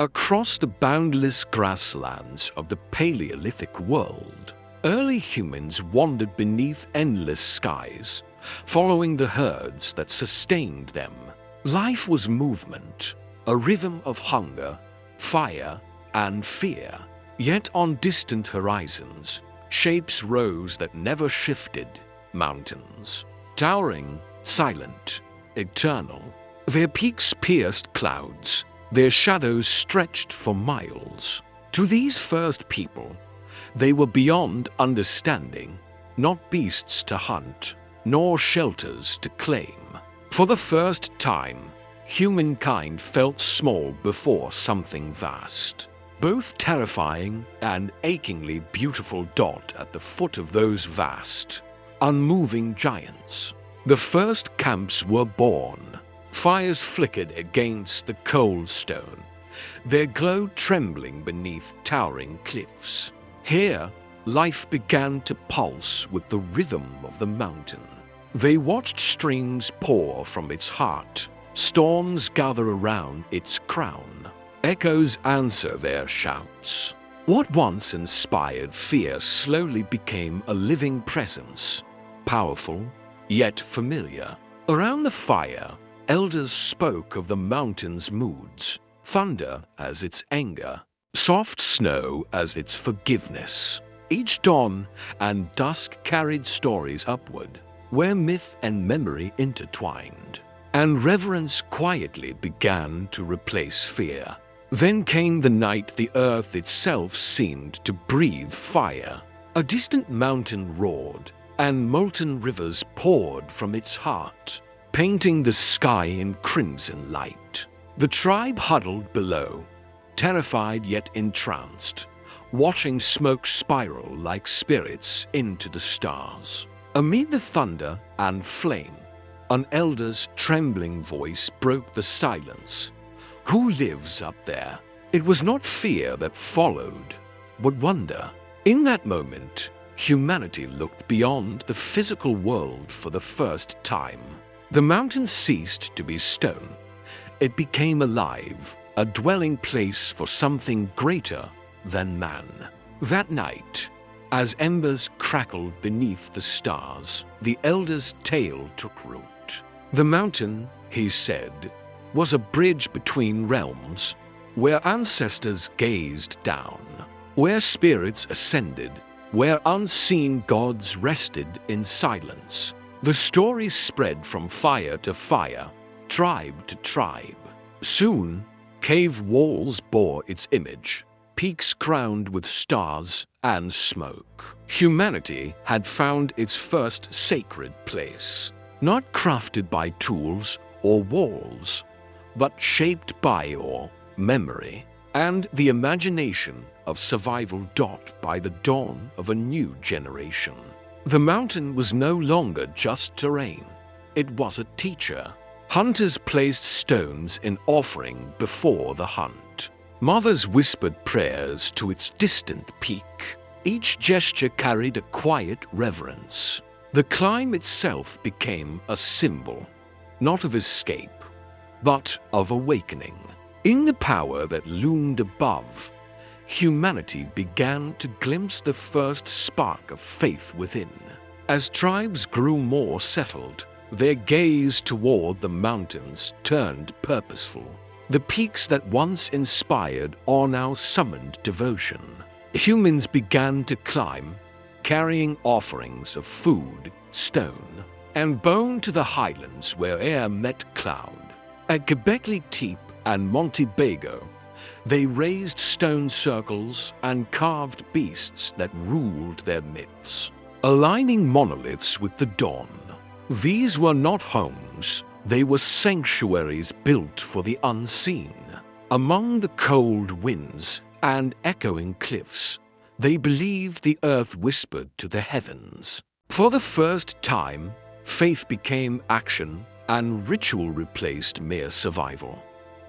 Across the boundless grasslands of the Paleolithic world, early humans wandered beneath endless skies, following the herds that sustained them. Life was movement, a rhythm of hunger, fire, and fear. Yet on distant horizons, shapes rose that never shifted: mountains. Towering, silent, eternal, their peaks pierced clouds, their shadows stretched for miles. To these first people, they were beyond understanding, not beasts to hunt, nor shelters to claim. For the first time, humankind felt small before something vast, both terrifying and achingly beautiful dot at the foot of those vast, unmoving giants. The first camps were born. Fires flickered against the cold stone, their glow trembling beneath towering cliffs. Here, life began to pulse with the rhythm of the mountain. They watched streams pour from its heart, storms gather around its crown, echoes answer their shouts. What once inspired fear slowly became a living presence, powerful yet familiar. Around the fire, elders spoke of the mountain's moods, thunder as its anger, soft snow as its forgiveness. Each dawn and dusk carried stories upward, where myth and memory intertwined, and reverence quietly began to replace fear. Then came the night the earth itself seemed to breathe fire. A distant mountain roared, and molten rivers poured from its heart, painting the sky in crimson light. The tribe huddled below, terrified yet entranced, watching smoke spiral like spirits into the stars. Amid the thunder and flame, an elder's trembling voice broke the silence. Who lives up there? It was not fear that followed, but wonder. In that moment, humanity looked beyond the physical world for the first time. The mountain ceased to be stone. It became alive, a dwelling place for something greater than man. That night, as embers crackled beneath the stars, the elder's tale took root. The mountain, he said, was a bridge between realms, where ancestors gazed down, where spirits ascended, where unseen gods rested in silence. The story spread from fire to fire, tribe to tribe. Soon, cave walls bore its image, peaks crowned with stars and smoke. Humanity had found its first sacred place, not crafted by tools or walls, but shaped by awe, memory, and the imagination of survival. By the dawn of a new generation, the mountain was no longer just terrain. It was a teacher. Hunters placed stones in offering before the hunt. Mothers whispered prayers to its distant peak. Each gesture carried a quiet reverence. The climb itself became a symbol, not of escape, but of awakening. In the power that loomed above, humanity began to glimpse the first spark of faith within. As tribes grew more settled, their gaze toward the mountains turned purposeful. The peaks that once inspired awe now summoned devotion. Humans began to climb, carrying offerings of food, stone, and bone to the highlands where air met cloud. At Göbekli Tepe and Monte Bago, they raised stone circles and carved beasts that ruled their myths, aligning monoliths with the dawn. These were not homes, they were sanctuaries built for the unseen. Among the cold winds and echoing cliffs, they believed the earth whispered to the heavens. For the first time, faith became action and ritual replaced mere survival.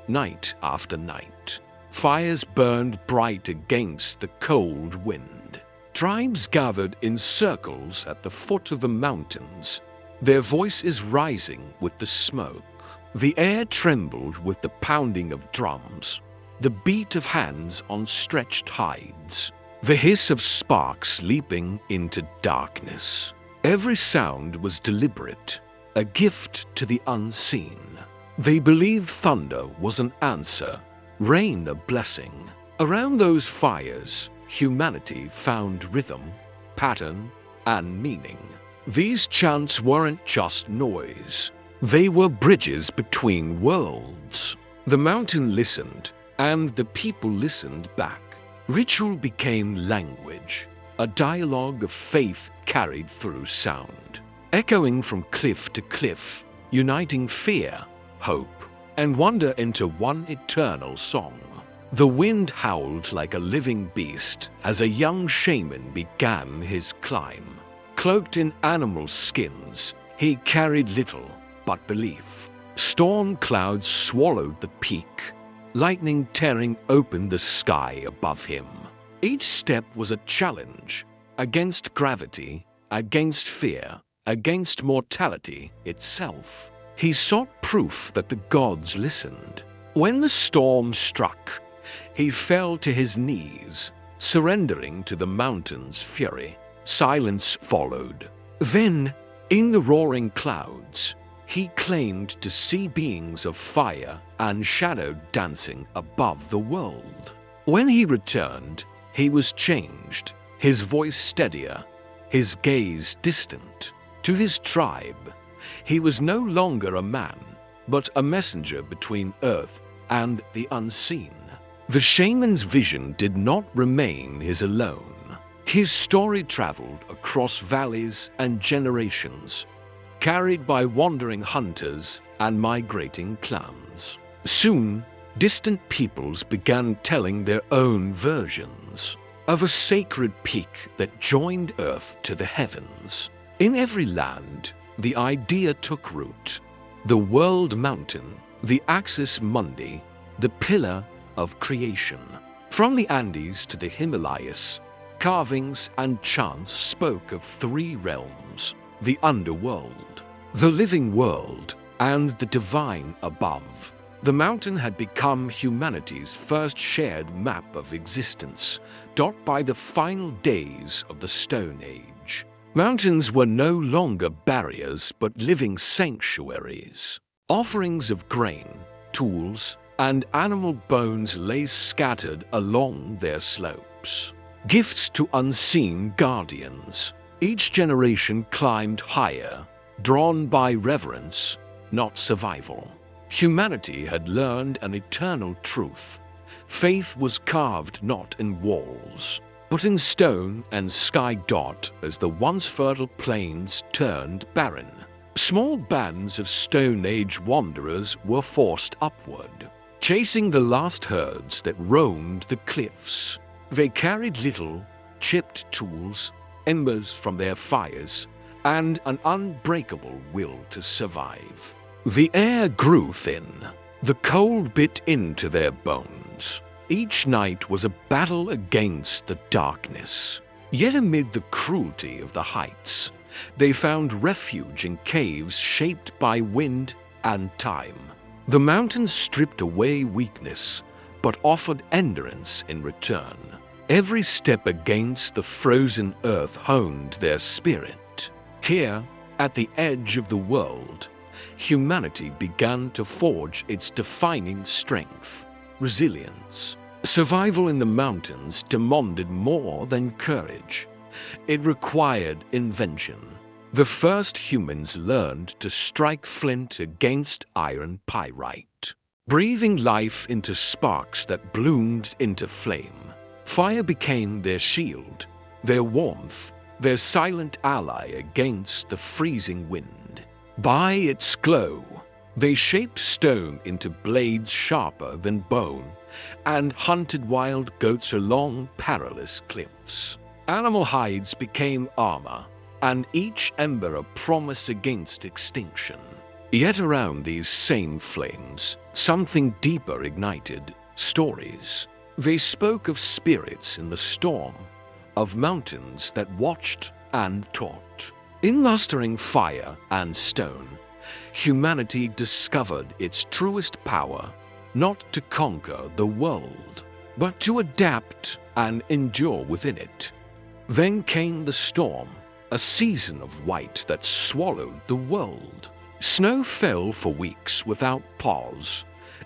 Night after night, fires burned bright against the cold wind. Tribes gathered in circles at the foot of the mountains, their voices rising with the smoke. The air trembled with the pounding of drums, the beat of hands on stretched hides, the hiss of sparks leaping into darkness. Every sound was deliberate, a gift to the unseen. They believed thunder was an answer, rain a blessing. Around those fires, humanity found rhythm, pattern, and meaning. These chants weren't just noise. They were bridges between worlds. The mountain listened, and the people listened back. Ritual became language, a dialogue of faith carried through sound, echoing from cliff to cliff, uniting fear, hope, and wonder into one eternal song. The wind howled like a living beast as a young shaman began his climb. Cloaked in animal skins, he carried little but belief. Storm clouds swallowed the peak, lightning tearing open the sky above him. Each step was a challenge, against gravity, against fear, against mortality itself. He sought proof that the gods listened. When the storm struck, he fell to his knees, surrendering to the mountain's fury. Silence followed. Then, in the roaring clouds, he claimed to see beings of fire and shadow dancing above the world. When he returned, he was changed, his voice steadier, his gaze distant. To his tribe, he was no longer a man, but a messenger between earth and the unseen. The shaman's vision did not remain his alone. His story traveled across valleys and generations, carried by wandering hunters and migrating clans. Soon, distant peoples began telling their own versions of a sacred peak that joined Earth to the heavens. In every land, the idea took root. The world mountain, the axis mundi, the pillar of creation. From the Andes to the Himalayas, carvings and chants spoke of three realms: the underworld, the living world, and the divine above. The mountain had become humanity's first shared map of existence, dot by the final days of the Stone Age. Mountains were no longer barriers but living sanctuaries. Offerings of grain, tools, and animal bones lay scattered along their slopes. Gifts to unseen guardians. Each generation climbed higher, drawn by reverence, not survival. Humanity had learned an eternal truth. Faith was carved not in walls, but in stone and sky dot as the once fertile plains turned barren. Small bands of Stone Age wanderers were forced upward, chasing the last herds that roamed the cliffs. They carried little, chipped tools, embers from their fires, and an unbreakable will to survive. The air grew thin. The cold bit into their bones. Each night was a battle against the darkness. Yet amid the cruelty of the heights, they found refuge in caves shaped by wind and time. The mountains stripped away weakness, but offered endurance in return. Every step against the frozen earth honed their spirit. Here, at the edge of the world, humanity began to forge its defining strength, resilience. Survival in the mountains demanded more than courage. It required invention. The first humans learned to strike flint against iron pyrite, breathing life into sparks that bloomed into flame. Fire became their shield, their warmth, their silent ally against the freezing wind. By its glow, they shaped stone into blades sharper than bone and hunted wild goats along perilous cliffs. Animal hides became armor, and each ember a promise against extinction. Yet around these same flames, something deeper ignited: stories. They spoke of spirits in the storm, of mountains that watched and taught. In mastering fire and stone, humanity discovered its truest power, not to conquer the world, but to adapt and endure within it. Then came the storm, a season of white that swallowed the world. Snow fell for weeks without pause,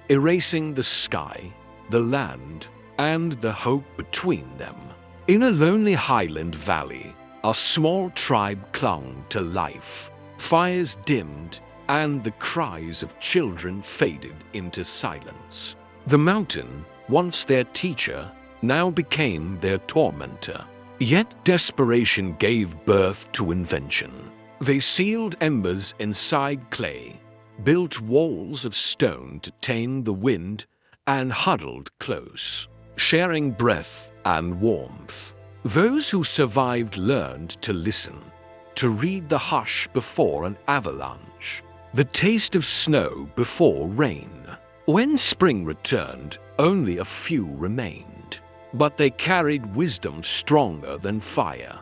erasing the sky, the land, and the hope between them. In a lonely highland valley, a small tribe clung to life. Fires dimmed, and the cries of children faded into silence. The mountain, once their teacher, now became their tormentor. Yet desperation gave birth to invention. They sealed embers inside clay, built walls of stone to tame the wind, and huddled close, sharing breath and warmth. Those who survived learned to listen, to read the hush before an avalanche, the taste of snow before rain. When spring returned, only a few remained, but they carried wisdom stronger than fire.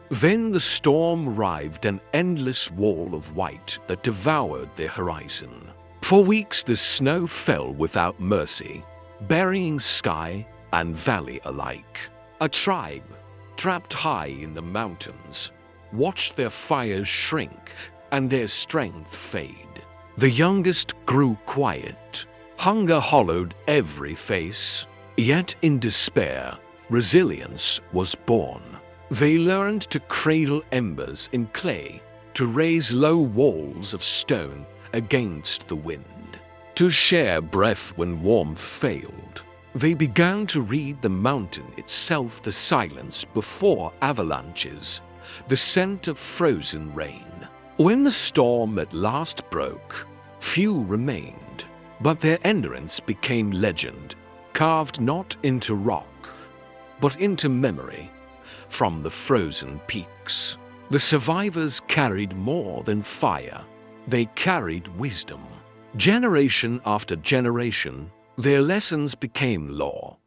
Then the storm arrived, an endless wall of white that devoured the horizon. For weeks the snow fell without mercy, burying sky and valley alike. A tribe, trapped high in the mountains, watched their fires shrink and their strength fade. The youngest grew quiet. Hunger hollowed every face. Yet in despair, resilience was born. They learned to cradle embers in clay, to raise low walls of stone against the wind, to share breath when warmth failed. They began to read the mountain itself, the silence before avalanches, the scent of frozen rain. When the storm at last broke, few remained, but their endurance became legend, carved not into rock, but into memory from the frozen peaks. The survivors carried more than fire. They carried wisdom. Generation after generation, their lessons became law.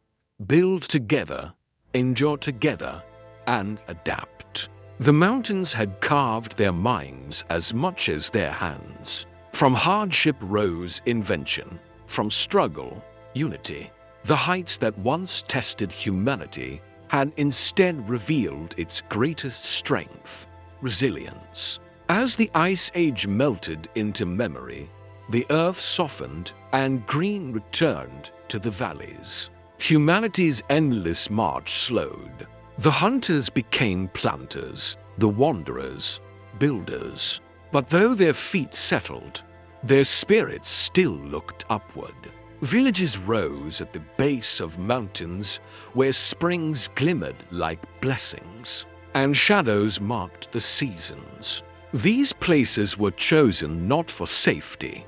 Build together, endure together, and adapt. The mountains had carved their minds as much as their hands. From hardship rose invention, from struggle, unity. The heights that once tested humanity had instead revealed its greatest strength, resilience. As the Ice Age melted into memory, the earth softened and green returned to the valleys. Humanity's endless march slowed. The hunters became planters, the wanderers, builders. But though their feet settled, their spirits still looked upward. Villages rose at the base of mountains where springs glimmered like blessings, and shadows marked the seasons. These places were chosen not for safety,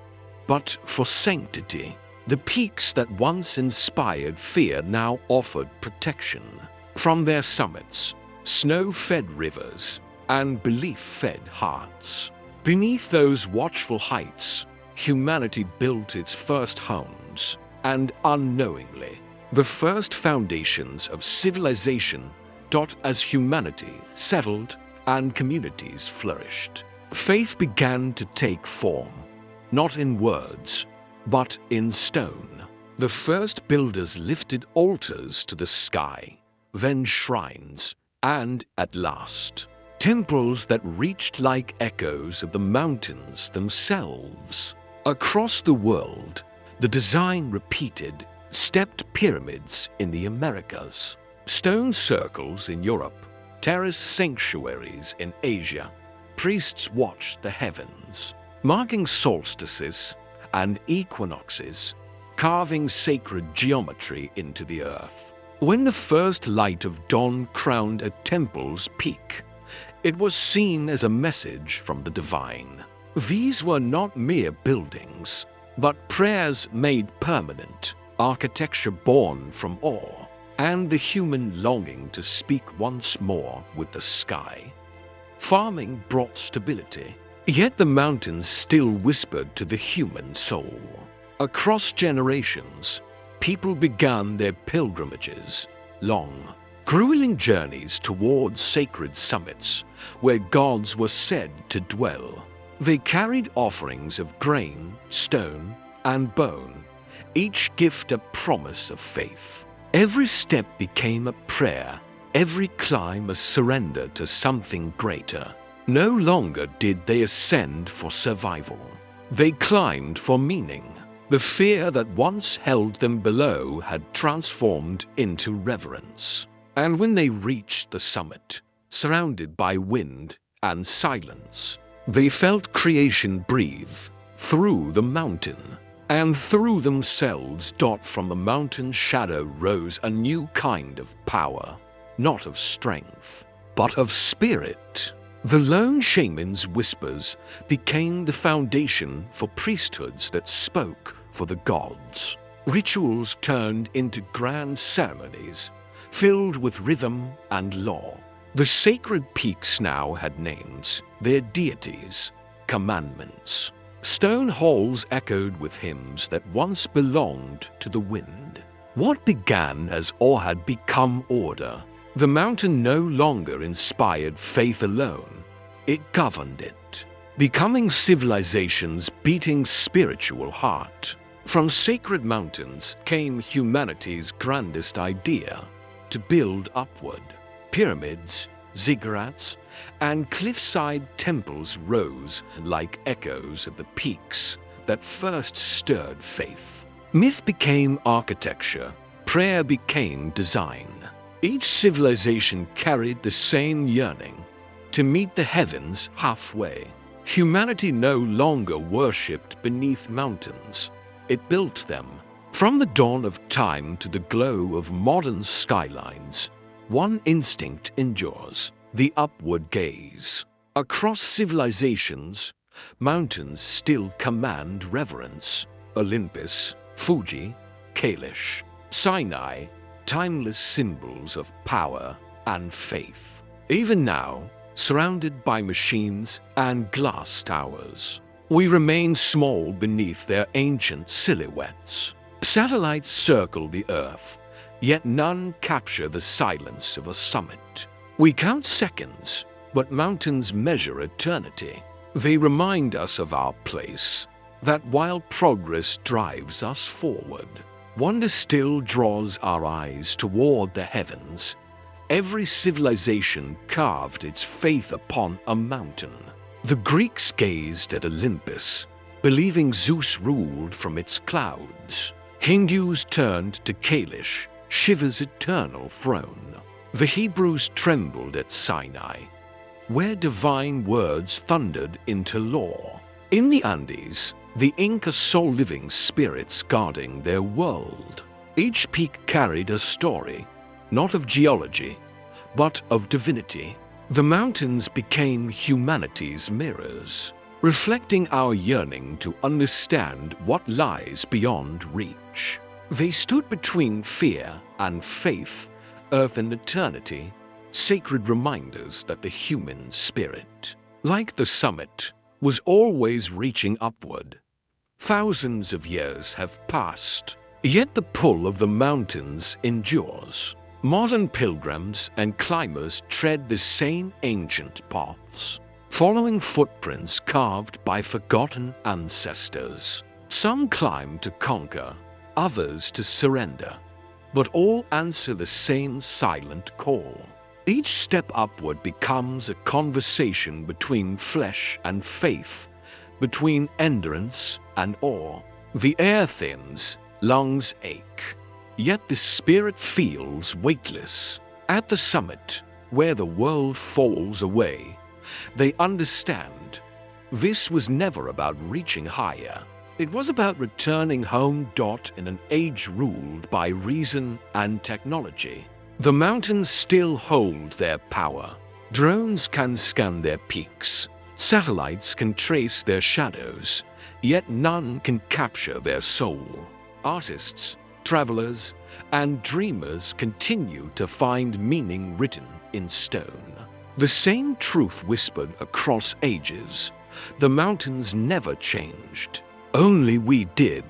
but for sanctity. The peaks that once inspired fear now offered protection. From their summits, snow-fed rivers and belief-fed hearts. Beneath those watchful heights, humanity built its first homes, and unknowingly, the first foundations of civilization taught as humanity settled and communities flourished. Faith began to take form, not in words, but in stone. The first builders lifted altars to the sky, then shrines, and at last, temples that reached like echoes of the mountains themselves. Across the world, the design repeated: stepped pyramids in the Americas, stone circles in Europe, terrace sanctuaries in Asia. Priests watched the heavens, marking solstices and equinoxes, carving sacred geometry into the earth. When the first light of dawn crowned a temple's peak, it was seen as a message from the divine. These were not mere buildings, but prayers made permanent, architecture born from awe, and the human longing to speak once more with the sky. Farming brought stability, yet the mountains still whispered to the human soul. Across generations, people began their pilgrimages, long, grueling journeys towards sacred summits where gods were said to dwell. They carried offerings of grain, stone, and bone, each gift a promise of faith. Every step became a prayer, every climb a surrender to something greater. No longer did they ascend for survival. They climbed for meaning. The fear that once held them below had transformed into reverence. And when they reached the summit, surrounded by wind and silence, they felt creation breathe through the mountain. And through themselves, from the mountain's shadow, rose a new kind of power, not of strength, but of spirit. The lone shaman's whispers became the foundation for priesthoods that spoke for the gods. Rituals turned into grand ceremonies, filled with rhythm and law. The sacred peaks now had names, their deities, commandments. Stone halls echoed with hymns that once belonged to the wind. What began as awe had become order. The mountain no longer inspired faith alone, it governed it, becoming civilization's beating spiritual heart. From sacred mountains came humanity's grandest idea, to build upward. Pyramids, ziggurats, and cliffside temples rose like echoes of the peaks that first stirred faith. Myth became architecture, prayer became design. Each civilization carried the same yearning, to meet the heavens halfway. Humanity no longer worshipped beneath mountains, it built them. From the dawn of time to the glow of modern skylines, one instinct endures, the upward gaze. Across civilizations, mountains still command reverence. Olympus, Fuji, Kailash, Sinai, timeless symbols of power and faith. Even now, surrounded by machines and glass towers, we remain small beneath their ancient silhouettes. Satellites circle the Earth, yet none capture the silence of a summit. We count seconds, but mountains measure eternity. They remind us of our place, that while progress drives us forward, wonder still draws our eyes toward the heavens. Every civilization carved its faith upon a mountain. The Greeks gazed at Olympus, believing Zeus ruled from its clouds. Hindus turned to Kailash, Shiva's eternal throne. The Hebrews trembled at Sinai, where divine words thundered into law. In the Andes, the Inca saw living spirits guarding their world. Each peak carried a story, not of geology, but of divinity. The mountains became humanity's mirrors, reflecting our yearning to understand what lies beyond reach. They stood between fear and faith, earth and eternity, sacred reminders that the human spirit, like the summit, was always reaching upward. Thousands of years have passed, yet the pull of the mountains endures. Modern pilgrims and climbers tread the same ancient paths, following footprints carved by forgotten ancestors. Some climb to conquer, others to surrender, but all answer the same silent call. Each step upward becomes a conversation between flesh and faith, between endurance and awe. The air thins, lungs ache, yet the spirit feels weightless. At the summit, where the world falls away, they understand this was never about reaching higher. It was about returning home. In an age ruled by reason and technology, the mountains still hold their power. Drones can scan their peaks, satellites can trace their shadows, yet none can capture their soul. Artists, travelers, and dreamers continue to find meaning written in stone. The same truth whispered across ages. The mountains never changed. Only we did.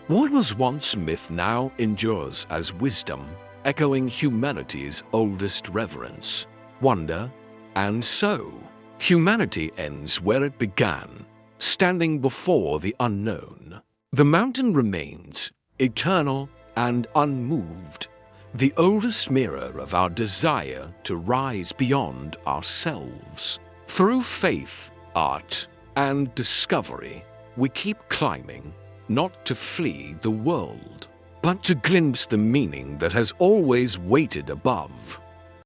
What was once myth now endures as wisdom, echoing humanity's oldest reverence, wonder, and so. Humanity ends where it began, standing before the unknown. The mountain remains, eternal and unmoved, the oldest mirror of our desire to rise beyond ourselves. Through faith, art, and discovery, we keep climbing, not to flee the world, but to glimpse the meaning that has always waited above.